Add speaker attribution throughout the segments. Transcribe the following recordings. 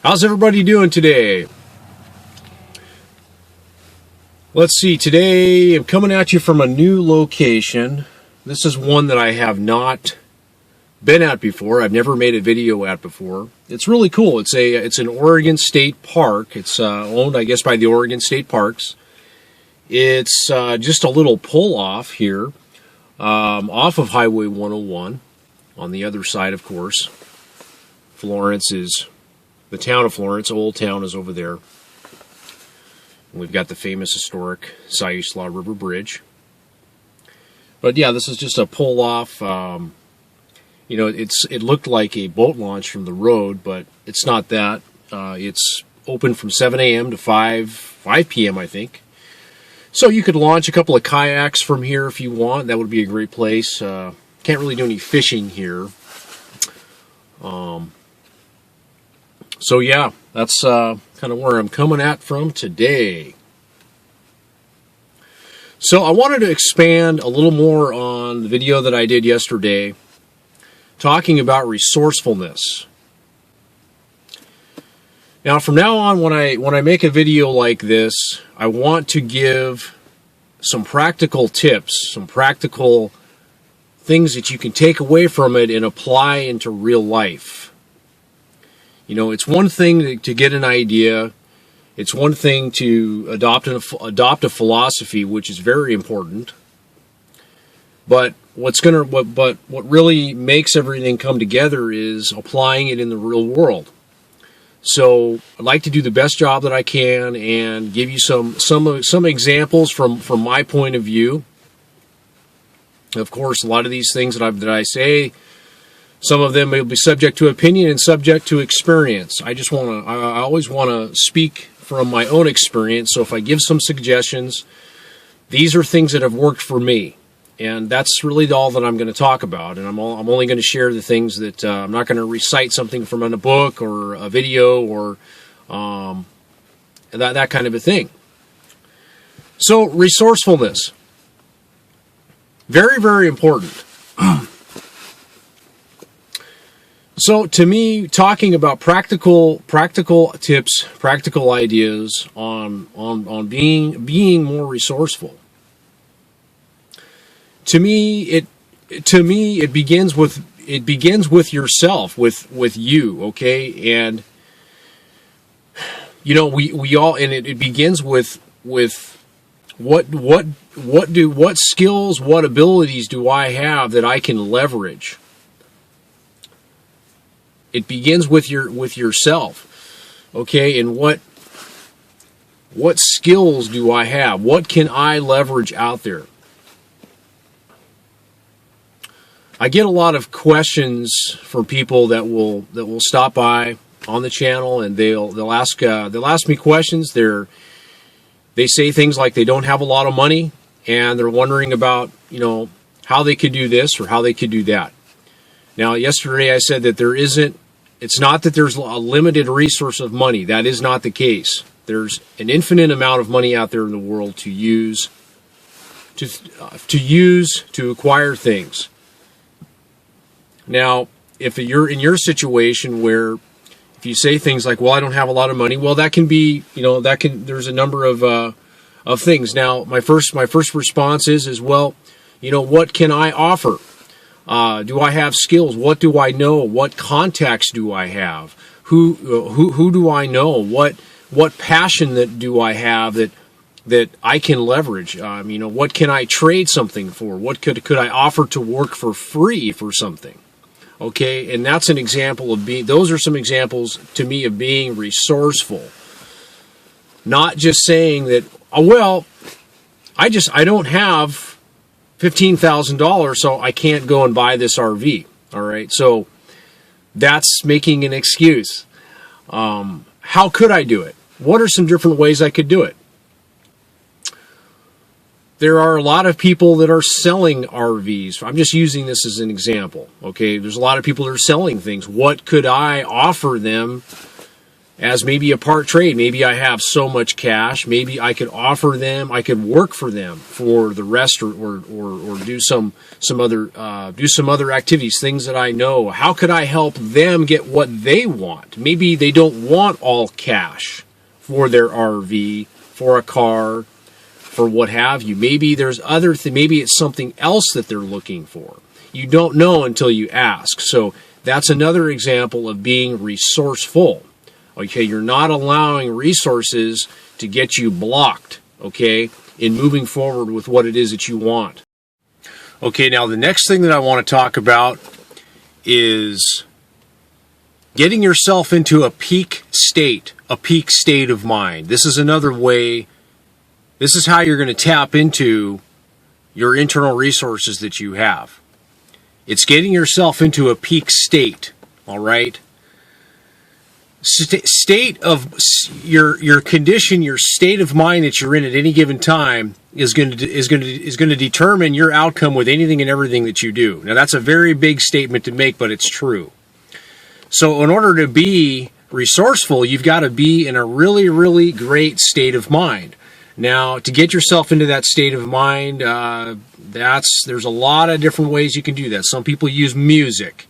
Speaker 1: How's everybody doing today? Let's see, today I'm coming at you from a new location. This is one that I have not been at before. I've never made a video at before. It's really cool. It's an Oregon State Park. It's owned, I guess, by the Oregon State Parks. It's just a little pull-off here off of Highway 101. On the other side, of course, Florence is... The town of Florence, Old Town, is over there. And we've got the famous historic Siuslaw River Bridge. But yeah, this is just a pull-off. It looked like a boat launch from the road, but it's not that. It's open from 7 a.m. to 5 p.m., I think. So you could launch a couple of kayaks from here if you want. That would be a great place. Can't really do any fishing here. So yeah, that's kind of where I'm coming at from today. So I wanted to expand a little more on the video that I did yesterday, talking about resourcefulness. Now, from now on, when I make a video like this, I want to give some practical tips, some practical things that you can take away from it and apply into real life. You know, it's one thing to get an idea. It's one thing to adopt a philosophy, which is very important. But what really makes everything come together is applying it in the real world. So I'd like to do the best job that I can and give you some examples from my point of view. Of course, a lot of these things that I say, some of them will be subject to opinion and subject to experience. I always want to speak from my own experience. So if I give some suggestions, these are things that have worked for me. And that's really all that I'm going to talk about. And I'm only going to share the things that I'm not going to recite something from in a book or a video or that kind of a thing. So resourcefulness. Very, very important. So to me, talking about practical tips, practical ideas on being more resourceful. To me, it begins with yourself, with you, okay? And you know, we all, and it begins with what skills, what abilities do I have that I can leverage? It begins with yourself, okay? And what skills do I have? What can I leverage out there? I get a lot of questions from people that will stop by on the channel, and they'll ask me questions. They say things like they don't have a lot of money, and they're wondering about, you know, how they could do this or how they could do that. Now, yesterday I said that it's not that there's a limited resource of money. That is not the case. There's an infinite amount of money out there in the world to use to acquire things. Now, if you're in your situation where if you say things like, well, I don't have a lot of money, well, that can be, you know, there's a number of things. Now, my first response is, well, you know, what can I offer? Do I have skills? What do I know? What contacts do I have? Who do I know? What passion do I have that I can leverage? You know, what can I trade something for? What could I offer to work for free for something? Okay, and that's an example of those are some examples to me of being resourceful. Not just saying that, oh, well, I don't have $15,000, so I can't go and buy this RV. All right, so that's making an excuse. How could I do it? What are some different ways I could do it? There are a lot of people that are selling RVs. I'm just using this as an example. Okay, there's a lot of people that are selling things. What could I offer them as maybe a part trade. Maybe I have so much cash, maybe I could offer them, I could work for them for the rest, or do some other activities, things that I know. How could I help them get what they want? Maybe they don't want all cash for their RV, for a car, for what have you. Maybe there's maybe it's something else that they're looking for. You don't know until you ask. So that's another example of being resourceful. Okay, you're not allowing resources to get you blocked, okay, in moving forward with what it is that you want. Okay, now the next thing that I want to talk about is getting yourself into a peak state of mind. This is another way, this is how you're going to tap into your internal resources that you have. It's getting yourself into a peak state, all right? State of your condition, your state of mind that you're in at any given time is going to determine your outcome with anything and everything that you do. Now that's a very big statement to make, but it's true. So in order to be resourceful, you've got to be in a really, really great state of mind. Now, to get yourself into that state of mind, there's a lot of different ways you can do that. Some people use music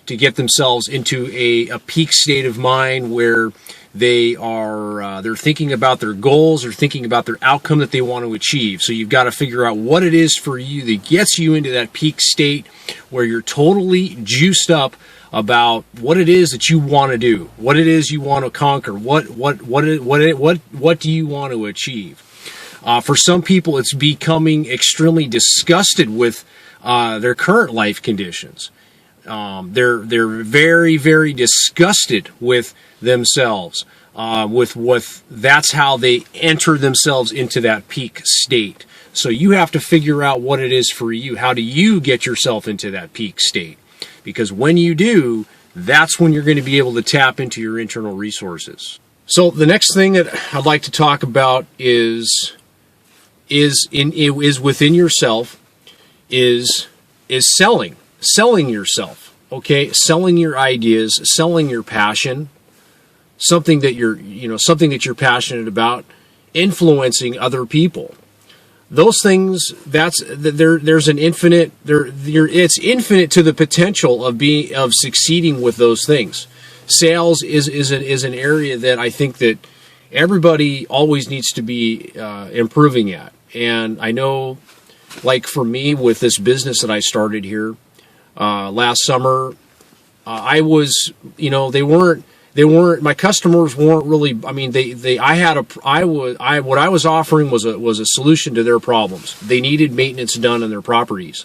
Speaker 1: to get themselves into a peak state of mind where they're thinking about their goals, they're thinking about their outcome that they want to achieve. So you've got to figure out what it is for you that gets you into that peak state where you're totally juiced up about what it is that you want to do, what it is you want to conquer, what do you want to achieve. For some people, it's becoming extremely disgusted with their current life conditions. They're very, very disgusted with themselves, that's how they enter themselves into that peak state. So you have to figure out what it is for you. How do you get yourself into that peak state? Because when you do, that's when you're going to be able to tap into your internal resources. So the next thing that I'd like to talk about is within yourself, is selling yourself, okay? Selling your ideas, selling your passion, something that you're passionate about, influencing other people. Those things, there's an infinite, it's infinite to the potential of succeeding with those things. Sales is an area that I think that everybody always needs to be improving at. And I know, like for me with this business that I started here last summer, I was, my customers weren't really, I mean, what I was offering was a solution to their problems. They needed maintenance done on their properties.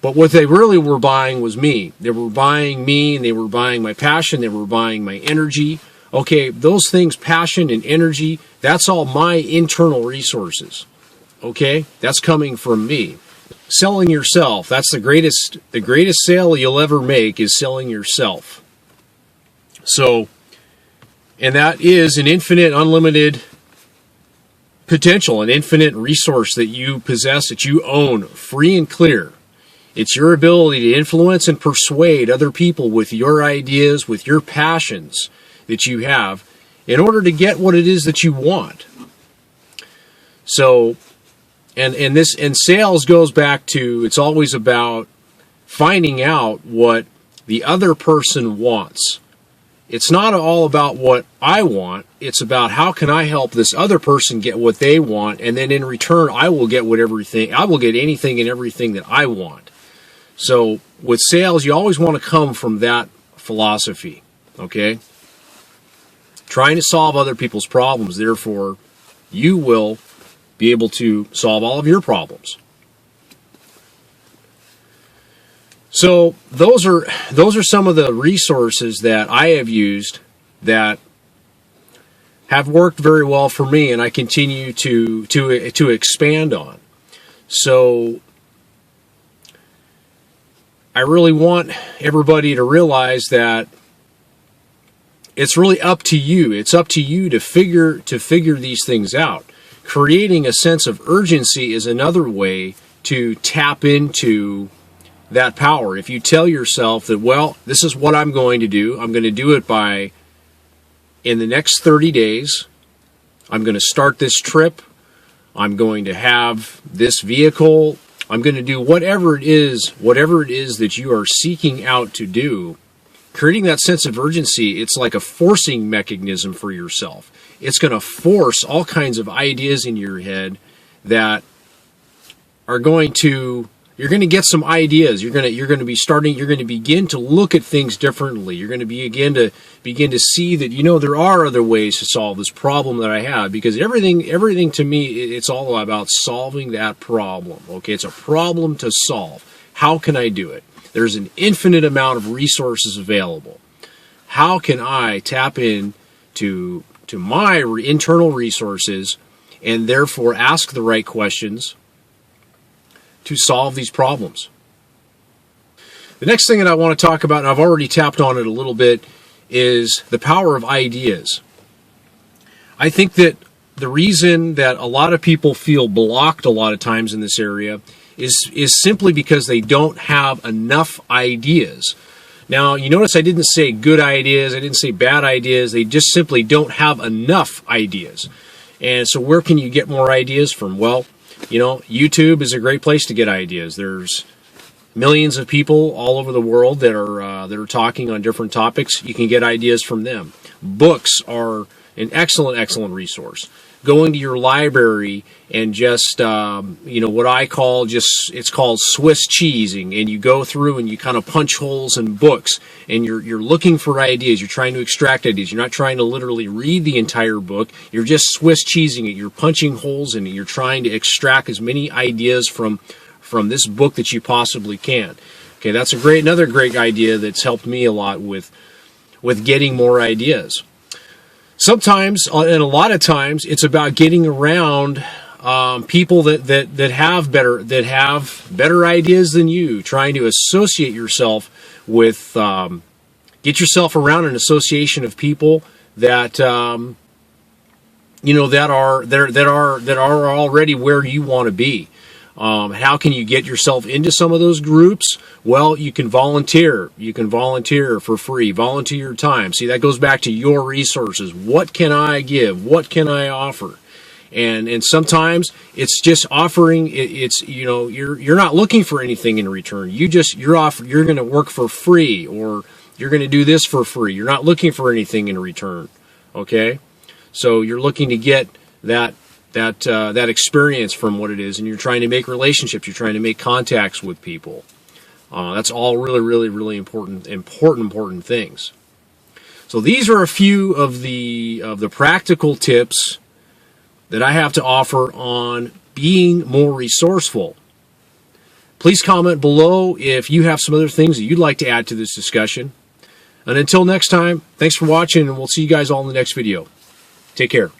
Speaker 1: But what they really were buying was me. They were buying me, and they were buying my passion, they were buying my energy. Okay, those things, passion and energy, that's all my internal resources. Okay? That's coming from me. Selling yourself, that's the greatest sale you'll ever make, is selling yourself. So, and that is an infinite, unlimited potential, an infinite resource that you possess, that you own, free and clear. It's your ability to influence and persuade other people with your ideas, with your passions that you have, in order to get what it is that you want. So, and sales goes back to, it's always about finding out what the other person wants. It's not all about what I want. It's about how can I help this other person get what they want, and then in return, I will get anything and everything that I want. So with sales, you always want to come from that philosophy, okay? Trying to solve other people's problems, therefore, you will be able to solve all of your problems. So those are some of the resources that I have used that have worked very well for me, and I continue to expand on. So I really want everybody to realize that it's really up to you. It's up to you to figure these things out. Creating a sense of urgency is another way to tap into that power. If you tell yourself that, well, this is what I'm going to do. I'm going to do it by in the next 30 days, I'm going to start this trip. I'm going to have this vehicle. I'm going to do whatever it is that you are seeking out to do. Creating that sense of urgency, it's like a forcing mechanism for yourself. It's going to force all kinds of ideas in your head that are going to, you're going to get some ideas. You're going to begin to look at things differently. You're going to begin to see that, you know, there are other ways to solve this problem that I have, because everything to me, it's all about solving that problem. Okay, it's a problem to solve. How can I do it? There's an infinite amount of resources available. How can I tap in to my internal resources and therefore ask the right questions to solve these problems? The next thing that I want to talk about, and I've already tapped on it a little bit, is the power of ideas. I think that the reason that a lot of people feel blocked a lot of times in this area is simply because they don't have enough ideas. Now, you notice I didn't say good ideas, I didn't say bad ideas, they just simply don't have enough ideas. And so where can you get more ideas from? Well, you know, YouTube is a great place to get ideas. There's millions of people all over the world that are talking on different topics. You can get ideas from them. Books are an excellent resource. Going to your library and just, what I call it's called Swiss cheesing, and you go through and you kind of punch holes in books, and you're looking for ideas. You're trying to extract ideas. You're not trying to literally read the entire book. You're just Swiss cheesing it. You're punching holes in it. You're trying to extract as many ideas from this book that you possibly can. Okay, that's another great idea that's helped me a lot with getting more ideas. Sometimes, and a lot of times, it's about getting around people that have better ideas than you. Trying to associate yourself with, get yourself around an association of people that are already where you want to be. How can you get yourself into some of those groups? Well, you can volunteer. You can volunteer for free. Volunteer your time. See, that goes back to your resources. What can I give? What can I offer? And sometimes it's just offering. You're not looking for anything in return. You're going to work for free, or you're going to do this for free. You're not looking for anything in return. Okay, so you're looking to get that experience from what it is, and you're trying to make relationships. You're trying to make contacts with people. That's all really important things. So these are a few of the practical tips that I have to offer on being more resourceful. Please comment below if you have some other things that you'd like to add to this discussion. And until next time, thanks for watching, and we'll see you guys all in the next video. Take care.